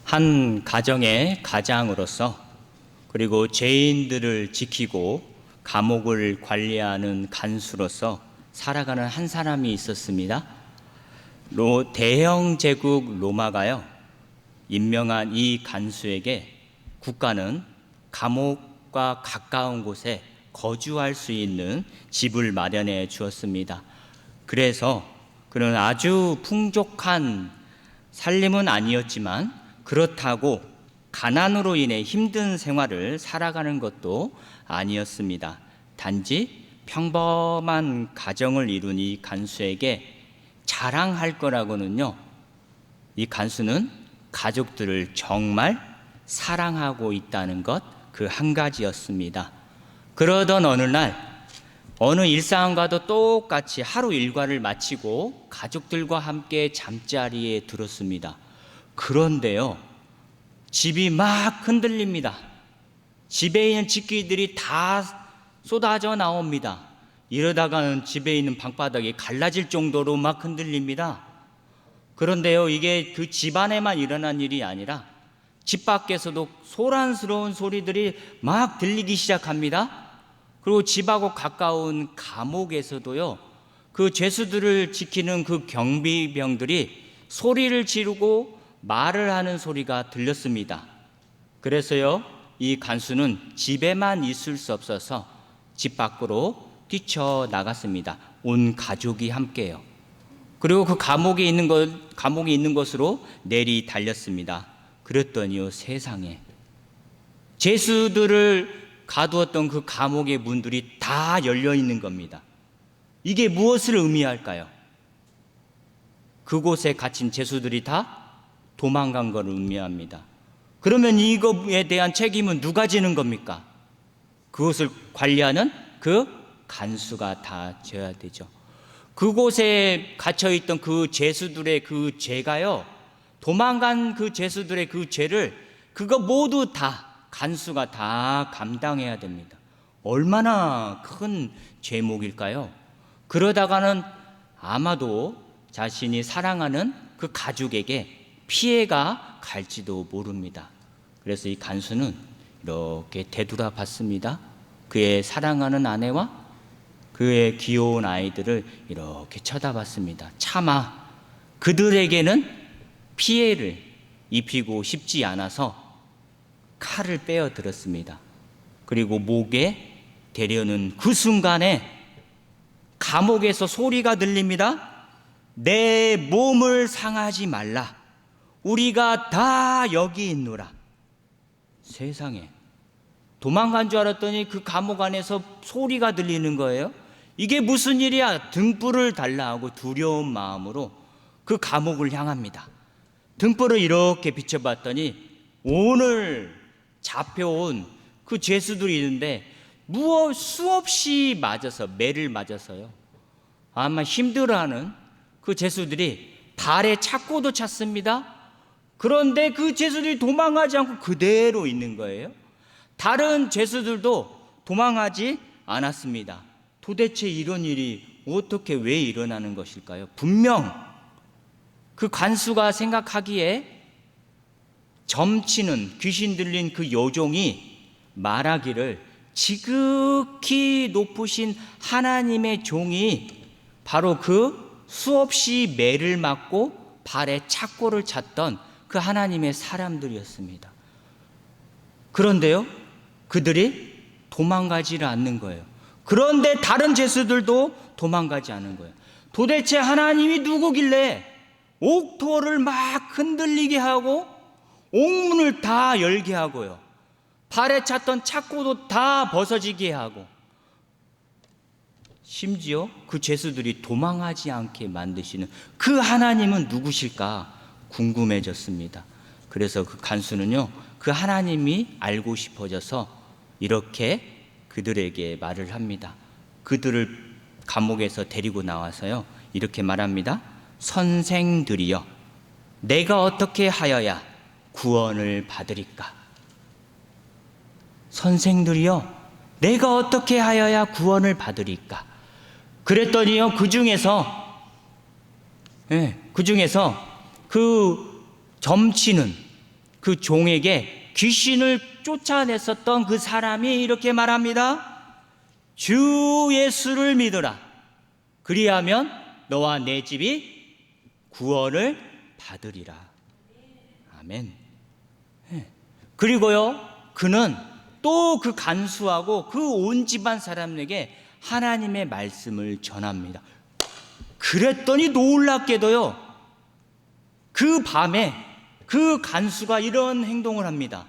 한 가정의 가장으로서 그리고 죄인들을 지키고 감옥을 관리하는 간수로서 살아가는 한 사람이 있었습니다. 대영 제국 로마가요, 임명한 이 간수에게 국가는 감옥과 가까운 곳에 거주할 수 있는 집을 마련해 주었습니다. 그래서 그는 아주 풍족한 살림은 아니었지만 그렇다고 가난으로 인해 힘든 생활을 살아가는 것도 아니었습니다. 단지 평범한 가정을 이룬 이 간수에게 자랑할 거라고는요, 이 간수는 가족들을 정말 사랑하고 있다는 것, 그 한 가지였습니다. 그러던 어느 날, 어느 일상과도 똑같이 하루 일과를 마치고 가족들과 함께 잠자리에 들었습니다. 그런데요, 집이 막 흔들립니다. 집에 있는 집기들이 다 쏟아져 나옵니다. 이러다가는 집에 있는 방바닥이 갈라질 정도로 막 흔들립니다. 그런데요, 이게 그 집안에만 일어난 일이 아니라 집 밖에서도 소란스러운 소리들이 막 들리기 시작합니다. 그리고 집하고 가까운 감옥에서도요, 그 죄수들을 지키는 그 경비병들이 소리를 지르고 말을 하는 소리가 들렸습니다. 그래서요, 이 간수는 집에만 있을 수 없어서 집 밖으로 뛰쳐나갔습니다. 온 가족이 함께요. 그리고 그 감옥에 있는 곳으로 내리 달렸습니다. 그랬더니요, 세상에 죄수들을 가두었던 그 감옥의 문들이 다 열려 있는 겁니다. 이게 무엇을 의미할까요? 그곳에 갇힌 죄수들이 다 도망간 것을 의미합니다. 그러면 이거에 대한 책임은 누가 지는 겁니까? 그것을 관리하는 그 간수가 다 져야 되죠. 그곳에 갇혀있던 그 죄수들의 그 죄가요, 도망간 그 죄수들의 그 죄를 그거 모두 다 간수가 다 감당해야 됩니다. 얼마나 큰 죄목일까요? 그러다가는 아마도 자신이 사랑하는 그 가족에게 피해가 갈지도 모릅니다. 그래서 이 간수는 이렇게 되돌아봤습니다. 그의 사랑하는 아내와 그의 귀여운 아이들을 이렇게 쳐다봤습니다. 차마 그들에게는 피해를 입히고 싶지 않아서 칼을 빼어 들었습니다. 그리고 목에 대려는 그 순간에 감옥에서 소리가 들립니다. 내 몸을 상하지 말라. 우리가 다 여기 있노라. 세상에, 도망간 줄 알았더니 그 감옥 안에서 소리가 들리는 거예요. 이게 무슨 일이야? 등불을 달라 하고 두려운 마음으로 그 감옥을 향합니다. 등불을 이렇게 비춰봤더니 오늘 잡혀온 그 죄수들이 있는데 수없이 맞아서, 매를 맞아서요, 아마 힘들어하는 그 죄수들이 발에 착고도 찼습니다. 그런데 그 죄수들이 도망가지 않고 그대로 있는 거예요. 다른 죄수들도 도망하지 않았습니다. 도대체 이런 일이 어떻게, 왜 일어나는 것일까요? 분명 그 간수가 생각하기에 점치는, 귀신 들린 그 요종이 말하기를 지극히 높으신 하나님의 종이 바로 그 수없이 매를 맞고 발에 착고를 찼던 그 하나님의 사람들이었습니다. 그런데요, 그들이 도망가지를 않는 거예요. 그런데 다른 죄수들도 도망가지 않은 거예요. 도대체 하나님이 누구길래 옥토를 막 흔들리게 하고 옥문을 다 열게 하고요, 발에 찼던 착고도 다 벗어지게 하고, 심지어 그 죄수들이 도망하지 않게 만드시는 그 하나님은 누구실까 궁금해졌습니다. 그래서 그 간수는요, 그 하나님이 알고 싶어져서 이렇게 그들에게 말을 합니다. 그들을 감옥에서 데리고 나와서요, 이렇게 말합니다. 선생들이여, 내가 어떻게 하여야 구원을 받으리까? 선생들이여, 내가 어떻게 하여야 구원을 받으리까? 그랬더니요, 그 중에서 그 점치는 그 종에게 귀신을 쫓아냈었던 그 사람이 이렇게 말합니다. 주 예수를 믿으라. 그리하면 너와 내 집이 구원을 받으리라. 아멘. 그리고요, 그는 또 그 간수하고 그 온 집안 사람에게 하나님의 말씀을 전합니다. 그랬더니 놀랍게도요, 그 밤에 그 간수가 이런 행동을 합니다.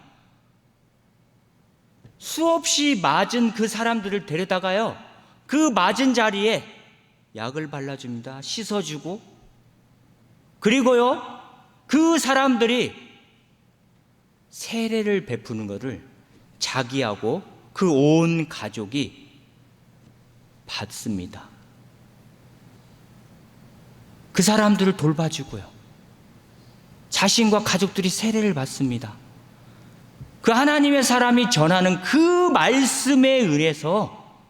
수없이 맞은 그 사람들을 데려다가요, 그 맞은 자리에 약을 발라줍니다. 씻어주고. 그리고요, 그 사람들이 세례를 베푸는 것을 자기하고 그 온 가족이 받습니다. 그 사람들을 돌봐주고요, 자신과 가족들이 세례를 받습니다. 그 하나님의 사람이 전하는 그 말씀에 의해서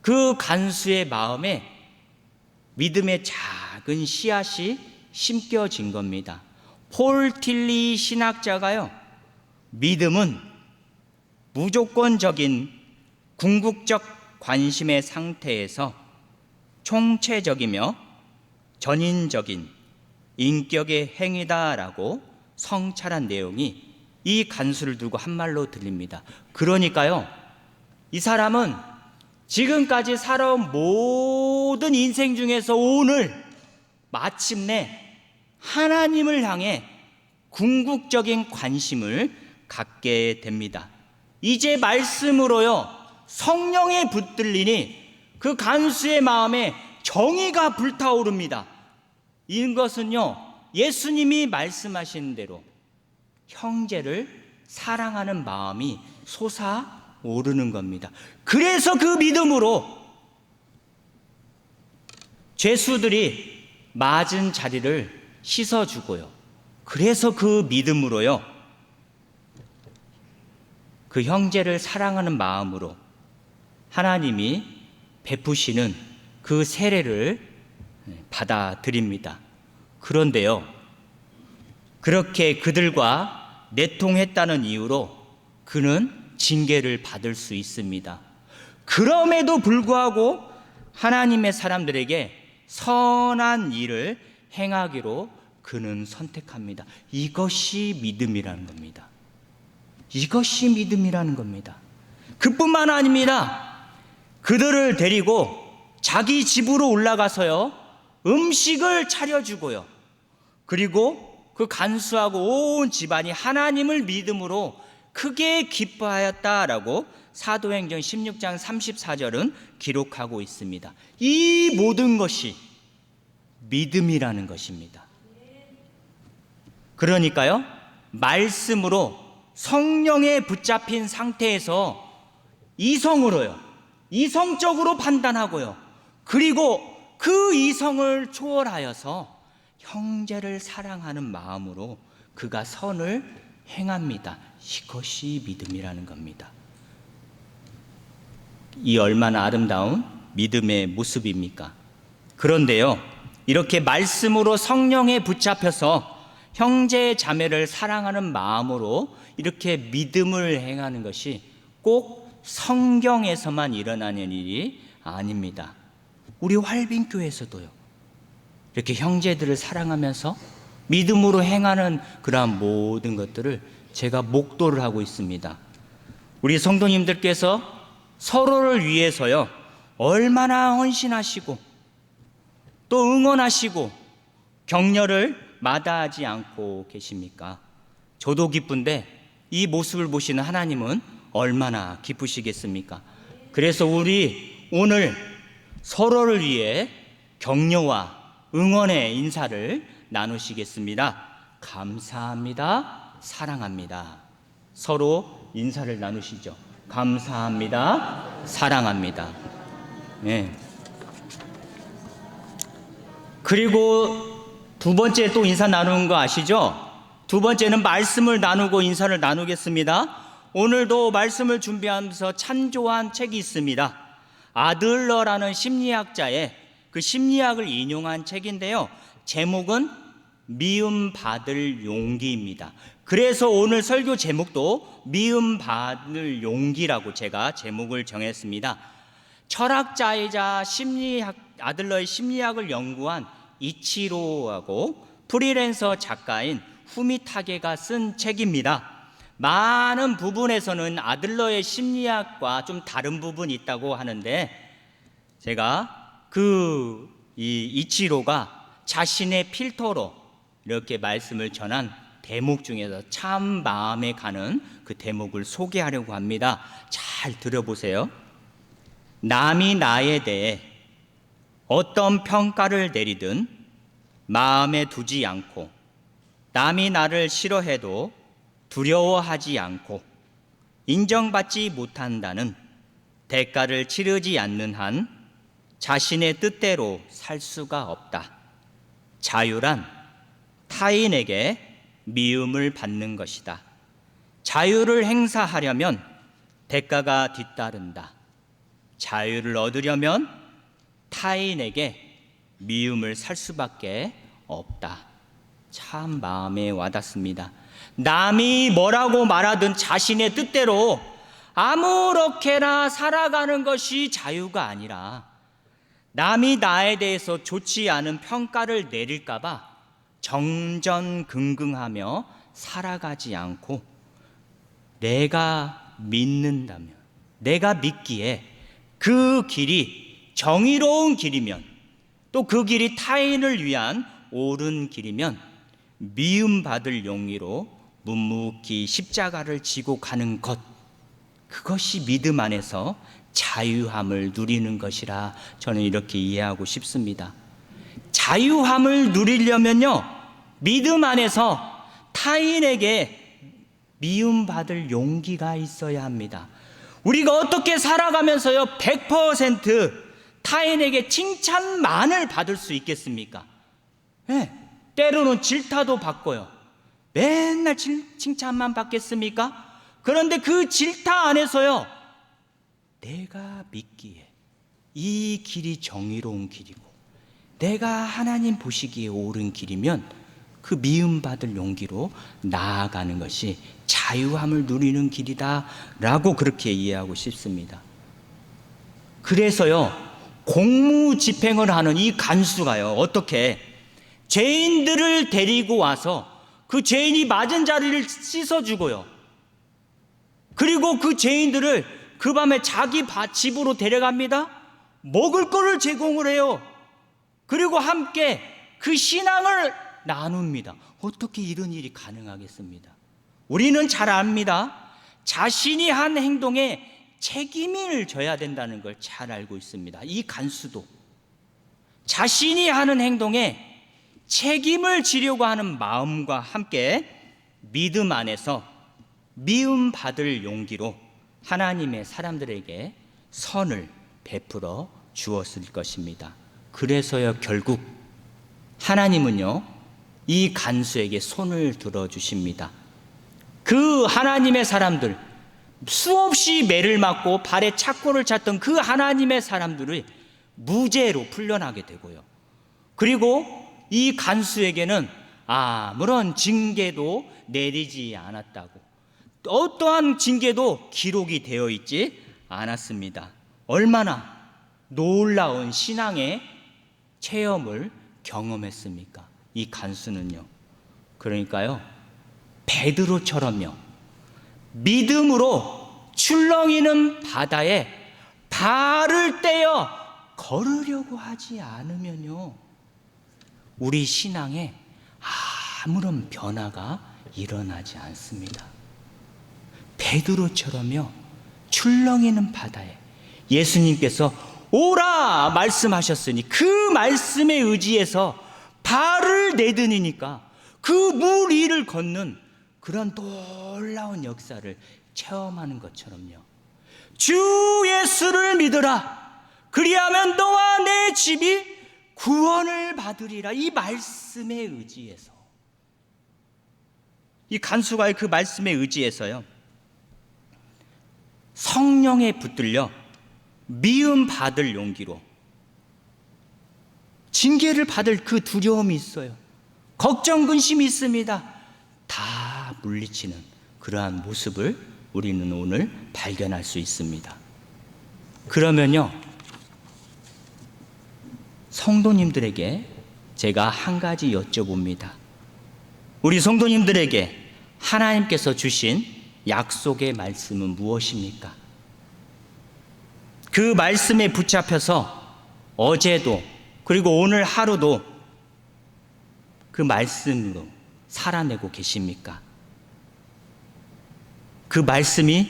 그 간수의 마음에 믿음의 작은 씨앗이 심겨진 겁니다. 폴 틸리 신학자가요, 믿음은 무조건적인 궁극적 관심의 상태에서 총체적이며 전인적인 인격의 행위다라고 성찰한 내용이 이 간수를 두고 한 말로 들립니다. 그러니까요, 이 사람은 지금까지 살아온 모든 인생 중에서 오늘 마침내 하나님을 향해 궁극적인 관심을 갖게 됩니다. 이제 말씀으로요, 성령에 붙들리니 그 간수의 마음에 정의가 불타오릅니다. 이것은요, 예수님이 말씀하신 대로 형제를 사랑하는 마음이 솟아오르는 겁니다. 그래서 그 믿음으로 죄수들이 맞은 자리를 씻어주고요, 그래서 그 믿음으로요, 그 형제를 사랑하는 마음으로 하나님이 베푸시는 그 세례를 받아들입니다. 그런데요, 그렇게 그들과 내통했다는 이유로 그는 징계를 받을 수 있습니다. 그럼에도 불구하고 하나님의 사람들에게 선한 일을 행하기로 그는 선택합니다. 이것이 믿음이라는 겁니다. 이것이 믿음이라는 겁니다. 그뿐만 아닙니다. 그들을 데리고 자기 집으로 올라가서요, 음식을 차려주고요, 그리고 그 간수하고 온 집안이 하나님을 믿음으로 크게 기뻐하였다라고 사도행전 16장 34절은 기록하고 있습니다. 이 모든 것이 믿음이라는 것입니다. 그러니까요, 말씀으로 성령에 붙잡힌 상태에서 이성으로요, 이성적으로 판단하고요, 그리고 그 이성을 초월하여서 형제를 사랑하는 마음으로 그가 선을 행합니다. 이것이 믿음이라는 겁니다. 이 얼마나 아름다운 믿음의 모습입니까? 그런데요, 이렇게 말씀으로 성령에 붙잡혀서 형제 자매를 사랑하는 마음으로 이렇게 믿음을 행하는 것이 꼭 성경에서만 일어나는 일이 아닙니다. 우리 활빈교회에서도요, 이렇게 형제들을 사랑하면서 믿음으로 행하는 그러한 모든 것들을 제가 목도를 하고 있습니다. 우리 성도님들께서 서로를 위해서요, 얼마나 헌신하시고 또 응원하시고 격려를 마다하지 않고 계십니까? 저도 기쁜데 이 모습을 보시는 하나님은 얼마나 기쁘시겠습니까? 그래서 우리 오늘 서로를 위해 격려와 응원의 인사를 나누시겠습니다. 감사합니다. 사랑합니다. 서로 인사를 나누시죠. 감사합니다. 사랑합니다. 네. 그리고 두 번째 또 인사 나누는 거 아시죠? 두 번째는 말씀을 나누고 인사를 나누겠습니다. 오늘도 말씀을 준비하면서 참조한 책이 있습니다. 아들러라는 심리학자의 그 심리학을 인용한 책인데요, 제목은 미움 받을 용기입니다. 그래서 오늘 설교 제목도 미움 받을 용기라고 제가 제목을 정했습니다. 철학자이자 아들러의 심리학을 연구한 이치로하고 프리랜서 작가인 후미타게가 쓴 책입니다. 많은 부분에서는 아들러의 심리학과 좀 다른 부분이 있다고 하는데, 제가 이치로가 자신의 필터로 이렇게 말씀을 전한 대목 중에서 참 마음에 가는 그 대목을 소개하려고 합니다. 잘 들어보세요. 남이 나에 대해 어떤 평가를 내리든 마음에 두지 않고, 남이 나를 싫어해도 두려워하지 않고, 인정받지 못한다는 대가를 치르지 않는 한 자신의 뜻대로 살 수가 없다. 자유란 타인에게 미움을 받는 것이다. 자유를 행사하려면 대가가 뒤따른다. 자유를 얻으려면 타인에게 미움을 살 수밖에 없다. 참 마음에 와닿습니다. 남이 뭐라고 말하든 자신의 뜻대로 아무렇게나 살아가는 것이 자유가 아니라, 남이 나에 대해서 좋지 않은 평가를 내릴까봐 정전긍긍하며 살아가지 않고, 내가 믿는다면, 내가 믿기에 그 길이 정의로운 길이면, 또 그 길이 타인을 위한 옳은 길이면 미움받을 용기로 묵묵히 십자가를 지고 가는 것, 그것이 믿음 안에서 자유함을 누리는 것이라 저는 이렇게 이해하고 싶습니다. 자유함을 누리려면요, 믿음 안에서 타인에게 미움받을 용기가 있어야 합니다. 우리가 어떻게 살아가면서요 100% 타인에게 칭찬만을 받을 수 있겠습니까? 네, 때로는 질타도 받고요. 맨날 칭찬만 받겠습니까? 그런데 그 질타 안에서요, 내가 믿기에 이 길이 정의로운 길이고 내가 하나님 보시기에 옳은 길이면 그 미움받을 용기로 나아가는 것이 자유함을 누리는 길이다 라고 그렇게 이해하고 싶습니다. 그래서요, 공무집행을 하는 이 간수가요, 어떻게 죄인들을 데리고 와서 그 죄인이 맞은 자리를 씻어주고요, 그리고 그 죄인들을 그 밤에 자기 집으로 데려갑니다. 먹을 거를 제공을 해요. 그리고 함께 그 신앙을 나눕니다. 어떻게 이런 일이 가능하겠습니까? 우리는 잘 압니다. 자신이 한 행동에 책임을 져야 된다는 걸 잘 알고 있습니다. 이 간수도 자신이 하는 행동에 책임을 지려고 하는 마음과 함께 믿음 안에서 미움받을 용기로 하나님의 사람들에게 선을 베풀어 주었을 것입니다. 그래서요, 결국 하나님은요 이 간수에게 손을 들어주십니다. 그 하나님의 사람들, 수없이 매를 맞고 발에 착고를 찼던 그 하나님의 사람들을 무죄로 풀려나게 되고요, 그리고 이 간수에게는 아무런 징계도 내리지 않았다고, 어떠한 징계도 기록이 되어 있지 않았습니다. 얼마나 놀라운 신앙의 체험을 경험했습니까? 이 간수는요. 그러니까요, 베드로처럼요, 믿음으로 출렁이는 바다에 발을 떼어 걸으려고 하지 않으면요, 우리 신앙에 아무런 변화가 일어나지 않습니다. 베드로처럼요, 출렁이는 바다에 예수님께서 오라 말씀하셨으니 그 말씀에 의지해서 발을 내디디니까 그 물 위를 걷는 그런 놀라운 역사를 체험하는 것처럼요, 주 예수를 믿으라, 그리하면 너와 내 집이 구원을 받으리라. 이 말씀에 의지해서, 이 간수가의 그 말씀에 의지해서요, 성령에 붙들려 미움 받을 용기로, 징계를 받을 그 두려움이 있어요. 걱정, 근심이 있습니다. 다 물리치는 그러한 모습을 우리는 오늘 발견할 수 있습니다. 그러면요, 성도님들에게 제가 한 가지 여쭤봅니다. 우리 성도님들에게 하나님께서 주신 약속의 말씀은 무엇입니까? 그 말씀에 붙잡혀서 어제도 그리고 오늘 하루도 그 말씀으로 살아내고 계십니까? 그 말씀이,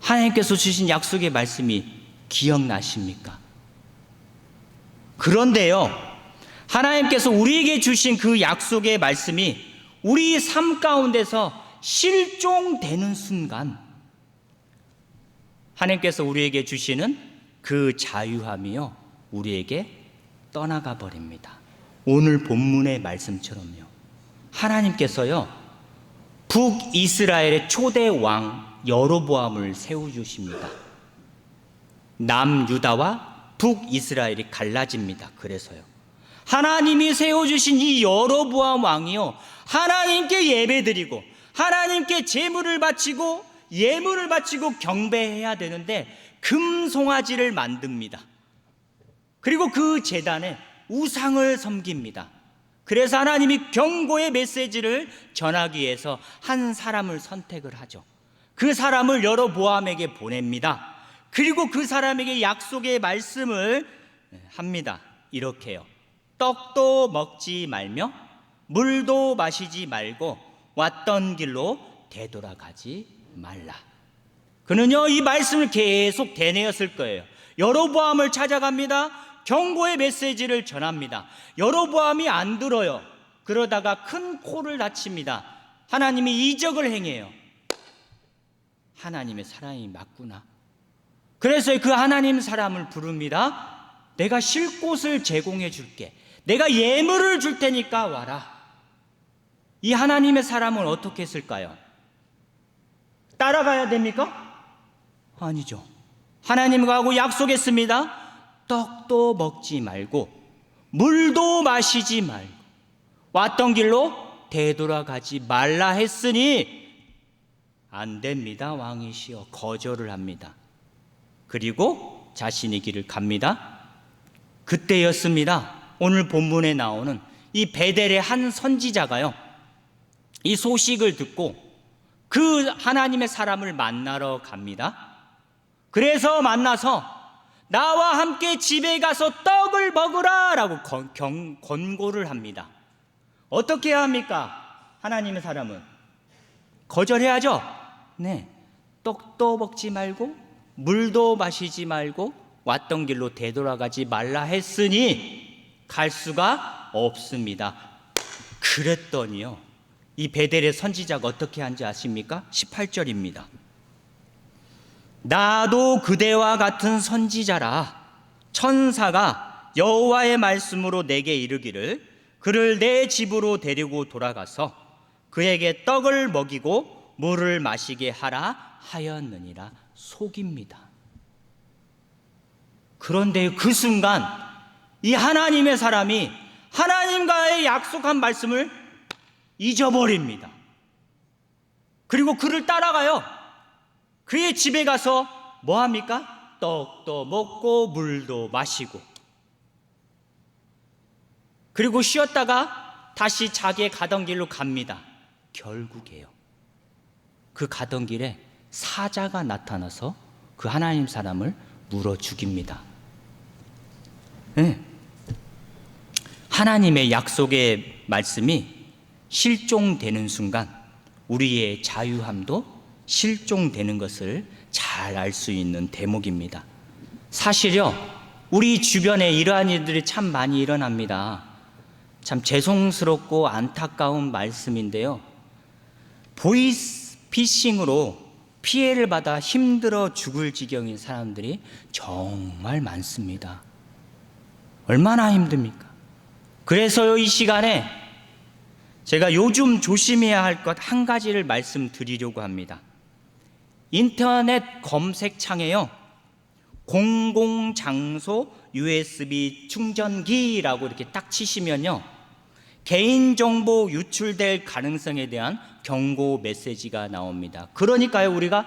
하나님께서 주신 약속의 말씀이 기억나십니까? 그런데요, 하나님께서 우리에게 주신 그 약속의 말씀이 우리 삶 가운데서 실종되는 순간 하나님께서 우리에게 주시는 그 자유함이요, 우리에게 떠나가 버립니다. 오늘 본문의 말씀처럼요, 하나님께서요 북이스라엘의 초대 왕 여로보암을 세워주십니다. 남유다와 북이스라엘이 갈라집니다. 그래서요, 하나님이 세워주신 이 여로보암 왕이요, 하나님께 예배드리고 하나님께 제물을 바치고 예물을 바치고 경배해야 되는데 금송아지를 만듭니다. 그리고 그 제단에 우상을 섬깁니다. 그래서 하나님이 경고의 메시지를 전하기 위해서 한 사람을 선택을 하죠. 그 사람을 여로보암에게 보냅니다. 그리고 그 사람에게 약속의 말씀을 합니다. 이렇게요, 떡도 먹지 말며 물도 마시지 말고 왔던 길로 되돌아가지 말라. 그는요, 이 말씀을 계속 되뇌었을 거예요. 여로보암을 찾아갑니다. 경고의 메시지를 전합니다. 여로보암이 안 들어요. 그러다가 큰 코를 다칩니다. 하나님이 이적을 행해요. 하나님의 사람이 맞구나. 그래서 그 하나님 사람을 부릅니다. 내가 쉴 곳을 제공해 줄게. 내가 예물을 줄 테니까 와라. 이 하나님의 사람은 어떻게 했을까요? 따라가야 됩니까? 아니죠. 하나님과 약속했습니다. 떡도 먹지 말고 물도 마시지 말고 왔던 길로 되돌아가지 말라 했으니 안 됩니다. 왕이시여, 거절을 합니다. 그리고 자신의 길을 갑니다. 그때였습니다. 오늘 본문에 나오는 이 베델의 한 선지자가요, 이 소식을 듣고 그 하나님의 사람을 만나러 갑니다. 그래서 만나서 나와 함께 집에 가서 떡을 먹으라 라고 권고를 합니다. 어떻게 해야 합니까? 하나님의 사람은 거절해야죠. 네, 떡도 먹지 말고 물도 마시지 말고 왔던 길로 되돌아가지 말라 했으니 갈 수가 없습니다. 그랬더니요, 이 베델의 선지자가 어떻게 한지 아십니까? 18절입니다. 나도 그대와 같은 선지자라. 천사가 여호와의 말씀으로 내게 이르기를 그를 내 집으로 데리고 돌아가서 그에게 떡을 먹이고 물을 마시게 하라 하였느니라. 속입니다. 그런데 그 순간 이 하나님의 사람이 하나님과의 약속한 말씀을 잊어버립니다. 그리고 그를 따라가요. 그의 집에 가서 뭐 합니까? 떡도 먹고 물도 마시고, 그리고 쉬었다가 다시 자기의 가던 길로 갑니다. 결국에요, 그 가던 길에 사자가 나타나서 그 하나님 사람을 물어 죽입니다. 네. 하나님의 약속의 말씀이 실종되는 순간 우리의 자유함도 실종되는 것을 잘 알 수 있는 대목입니다. 사실요, 우리 주변에 이러한 일들이 참 많이 일어납니다. 참 죄송스럽고 안타까운 말씀인데요, 보이스피싱으로 피해를 받아 힘들어 죽을 지경인 사람들이 정말 많습니다. 얼마나 힘듭니까? 그래서요, 이 시간에 제가 요즘 조심해야 할 것 한 가지를 말씀드리려고 합니다. 인터넷 검색창에요, 공공장소 USB 충전기라고 이렇게 딱 치시면요, 개인정보 유출될 가능성에 대한 경고 메시지가 나옵니다. 그러니까요, 우리가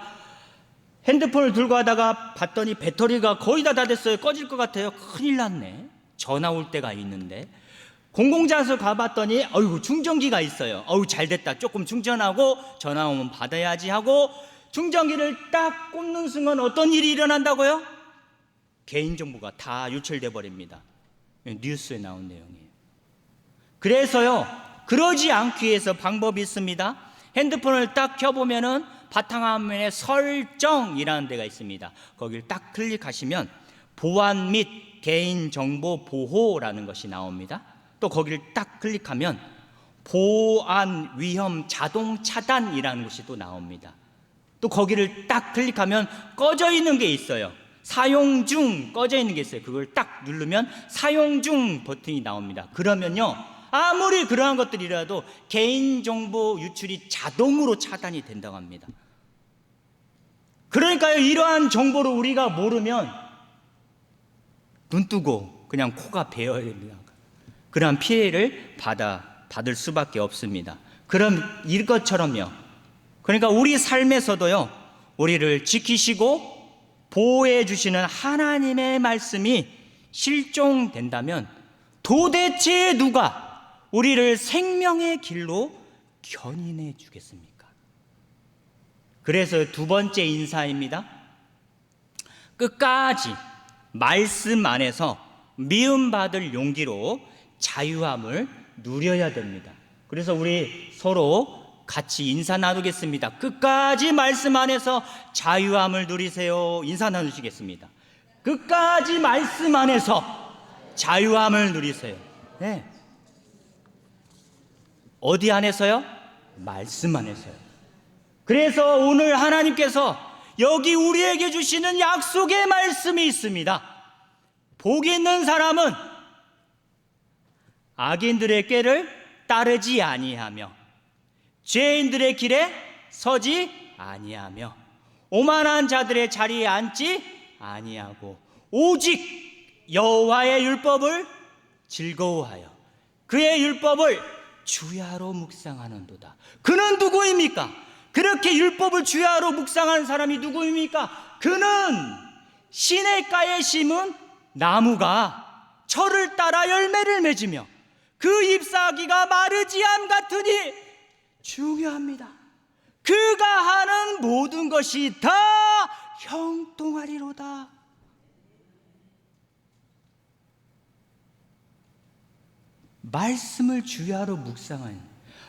핸드폰을 들고 하다가 봤더니 배터리가 거의 다 됐어요. 꺼질 것 같아요. 큰일 났네. 전화 올 때가 있는데, 공공장소 가봤더니 어이구 충전기가 있어요. 어우 잘 됐다. 조금 충전하고 전화 오면 받아야지 하고 충전기를 딱 꽂는 순간 어떤 일이 일어난다고요? 개인정보가 다 유출돼 버립니다. 뉴스에 나온 내용이에요. 그래서요, 그러지 않기 위해서 방법이 있습니다. 핸드폰을 딱 켜보면은 바탕화면에 설정이라는 데가 있습니다. 거기를 딱 클릭하시면 보안 및 개인정보 보호라는 것이 나옵니다. 또 거기를 딱 클릭하면 보안 위험 자동 차단이라는 것이 또 나옵니다. 또 거기를 딱 클릭하면 꺼져 있는 게 있어요. 사용 중 꺼져 있는 게 있어요. 그걸 딱 누르면 사용 중 버튼이 나옵니다. 그러면요, 아무리 그러한 것들이라도 개인정보 유출이 자동으로 차단이 된다고 합니다. 그러니까요, 이러한 정보를 우리가 모르면 눈 뜨고 그냥 코가 베어야 됩니다. 그러한 피해를 받을 수밖에 없습니다. 그럼 이것처럼요, 그러니까 우리 삶에서도요, 우리를 지키시고 보호해 주시는 하나님의 말씀이 실종된다면 도대체 누가 우리를 생명의 길로 견인해 주겠습니까? 그래서 두 번째 인사입니다. 끝까지 말씀 안에서 미움받을 용기로 자유함을 누려야 됩니다. 그래서 우리 서로 같이 인사 나누겠습니다. 끝까지 말씀 안에서 자유함을 누리세요. 인사 나누시겠습니다. 끝까지 말씀 안에서 자유함을 누리세요. 네. 어디 안에서요? 말씀 안에서요. 그래서 오늘 하나님께서 여기 우리에게 주시는 약속의 말씀이 있습니다. 복 있는 사람은 악인들의 꾀를 따르지 아니하며 죄인들의 길에 서지 아니하며 오만한 자들의 자리에 앉지 아니하고 오직 여호와의 율법을 즐거워하여 그의 율법을 주야로 묵상하는도다. 그는 누구입니까? 그렇게 율법을 주야로 묵상하는 사람이 누구입니까? 그는 시냇가에 심은 나무가 철을 따라 열매를 맺으며 그 잎사귀가 마르지 않 같으니 중요합니다. 그가 하는 모든 것이 다 형통하리로다. 말씀을 주야로 묵상하는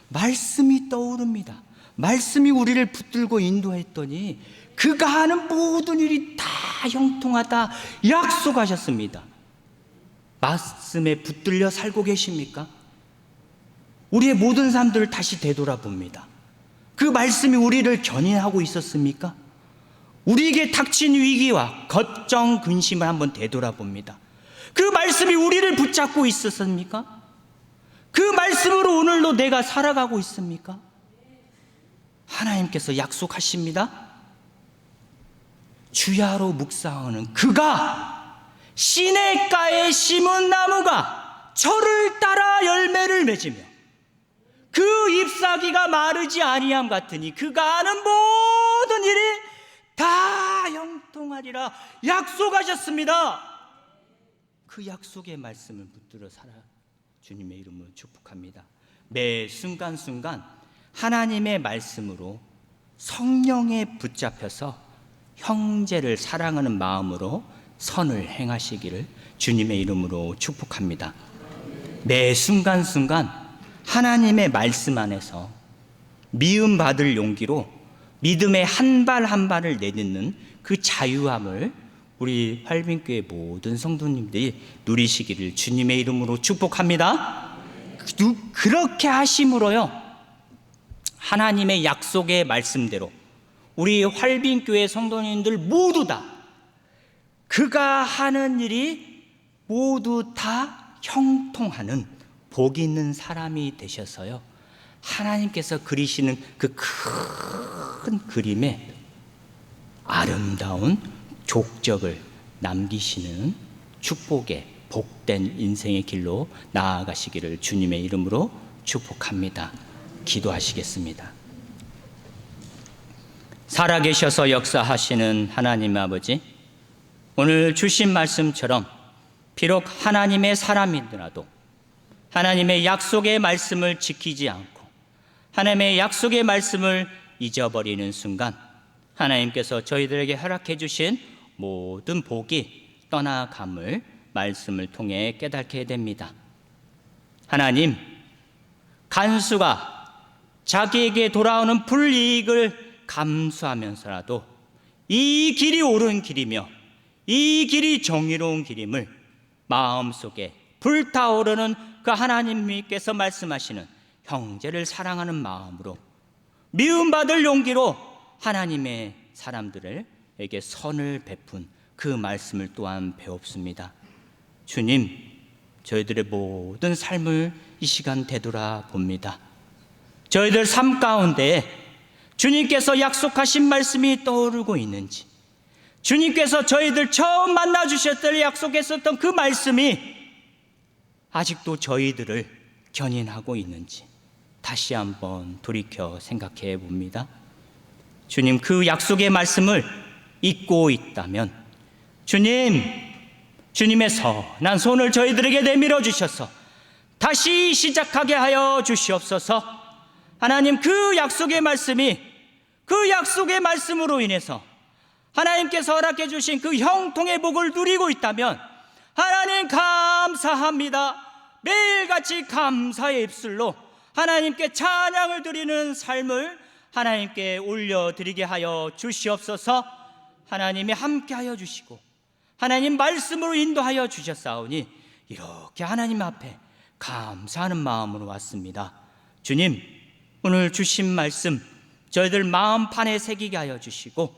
말씀이 떠오릅니다. 말씀이 우리를 붙들고 인도했더니 그가 하는 모든 일이 다 형통하다 약속하셨습니다. 말씀에 붙들려 살고 계십니까? 우리의 모든 삶들을 다시 되돌아봅니다. 그 말씀이 우리를 견인하고 있었습니까? 우리에게 닥친 위기와 걱정, 근심을 한번 되돌아봅니다. 그 말씀이 우리를 붙잡고 있었습니까? 그 말씀으로 오늘도 내가 살아가고 있습니까? 하나님께서 약속하십니다. 주야로 묵상하는 그가 시냇가에 심은 나무가 철을 따라 열매를 맺으며 그 잎사귀가 마르지 아니함 같으니 그가 하는 모든 일이 다 형통하리라 약속하셨습니다. 그 약속의 말씀을 붙들어 살아 주님의 이름으로 축복합니다. 매 순간순간 하나님의 말씀으로 성령에 붙잡혀서 형제를 사랑하는 마음으로 선을 행하시기를 주님의 이름으로 축복합니다. 매 순간순간 하나님의 말씀 안에서 미움받을 용기로 믿음의 한 발 한 발을 내딛는 그 자유함을 우리 활빈교회 모든 성도님들이 누리시기를 주님의 이름으로 축복합니다. 그렇게 하심으로요, 하나님의 약속의 말씀대로 우리 활빈교회 성도님들 모두 다 그가 하는 일이 모두 다 형통하는 복 있는 사람이 되셔서요, 하나님께서 그리시는 그 큰 그림에 아름다운 족적을 남기시는 축복의 복된 인생의 길로 나아가시기를 주님의 이름으로 축복합니다. 기도하시겠습니다. 살아계셔서 역사하시는 하나님 아버지, 오늘 주신 말씀처럼 비록 하나님의 사람이더라도 하나님의 약속의 말씀을 지키지 않고 하나님의 약속의 말씀을 잊어버리는 순간 하나님께서 저희들에게 허락해 주신 모든 복이 떠나감을 말씀을 통해 깨닫게 됩니다. 하나님, 간수가 자기에게 돌아오는 불이익을 감수하면서라도 이 길이 옳은 길이며 이 길이 정의로운 길임을 마음속에 불타오르는 그 하나님께서 말씀하시는 형제를 사랑하는 마음으로 미움받을 용기로 하나님의 사람들에게 선을 베푼 그 말씀을 또한 배웁습니다. 주님, 저희들의 모든 삶을 이 시간 되돌아봅니다. 저희들 삶 가운데 주님께서 약속하신 말씀이 떠오르고 있는지, 주님께서 저희들 처음 만나주셨던 약속했었던 그 말씀이 아직도 저희들을 견인하고 있는지 다시 한번 돌이켜 생각해 봅니다. 주님, 그 약속의 말씀을 잊고 있다면 주님의 선한 손을 저희들에게 내밀어 주셔서 다시 시작하게 하여 주시옵소서. 하나님, 그 약속의 말씀으로 인해서 하나님께서 허락해 주신 그 형통의 복을 누리고 있다면 하나님 감사합니다. 매일같이 감사의 입술로 하나님께 찬양을 드리는 삶을 하나님께 올려드리게 하여 주시옵소서. 하나님이 함께하여 주시고 하나님 말씀으로 인도하여 주셨사오니 이렇게 하나님 앞에 감사하는 마음으로 왔습니다. 주님, 오늘 주신 말씀 저희들 마음판에 새기게 하여 주시고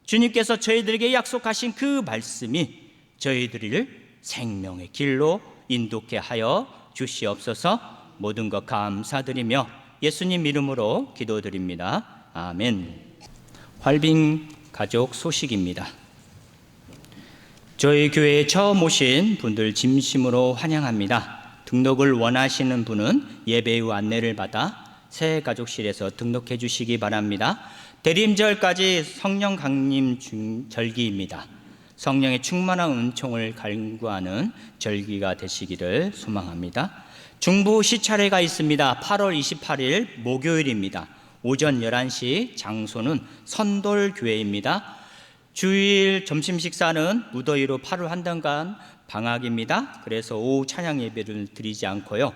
주님께서 저희들에게 약속하신 그 말씀이 저희들을 생명의 길로 인도케 하여 주시옵소서. 모든 것 감사드리며 예수님 이름으로 기도드립니다. 아멘. 활빙 가족 소식입니다. 저희 교회에 처음 오신 분들 진심으로 환영합니다. 등록을 원하시는 분은 예배 후 안내를 받아 새 가족실에서 등록해 주시기 바랍니다. 대림절까지 성령 강림 절기입니다. 성령의 충만한 은총을 간구하는 절기가 되시기를 소망합니다. 중부 시차례가 있습니다. 8월 28일 목요일입니다. 오전 11시, 장소는 선돌교회입니다. 주일 점심 식사는 무더위로 8월 한 달간 방학입니다. 그래서 오후 찬양 예배를 드리지 않고요.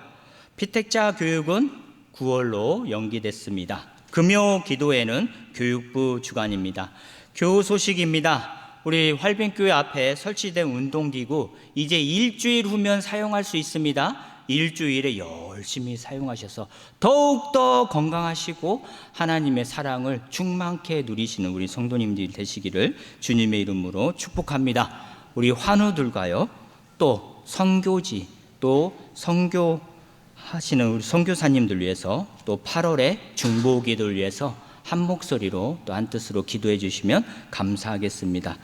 피택자 교육은 9월로 연기됐습니다. 금요 기도회는 교육부 주관입니다. 교우 소식입니다. 우리 활빈교회 앞에 설치된 운동기구 이제 일주일 후면 사용할 수 있습니다. 일주일에 열심히 사용하셔서 더욱더 건강하시고 하나님의 사랑을 충만케 누리시는 우리 성도님들이 되시기를 주님의 이름으로 축복합니다. 우리 환우들과요, 또 선교지, 또 선교하시는 우리 선교사님들 위해서, 또 8월에 중보기도를 위해서 한 목소리로 또 한 뜻으로 기도해 주시면 감사하겠습니다.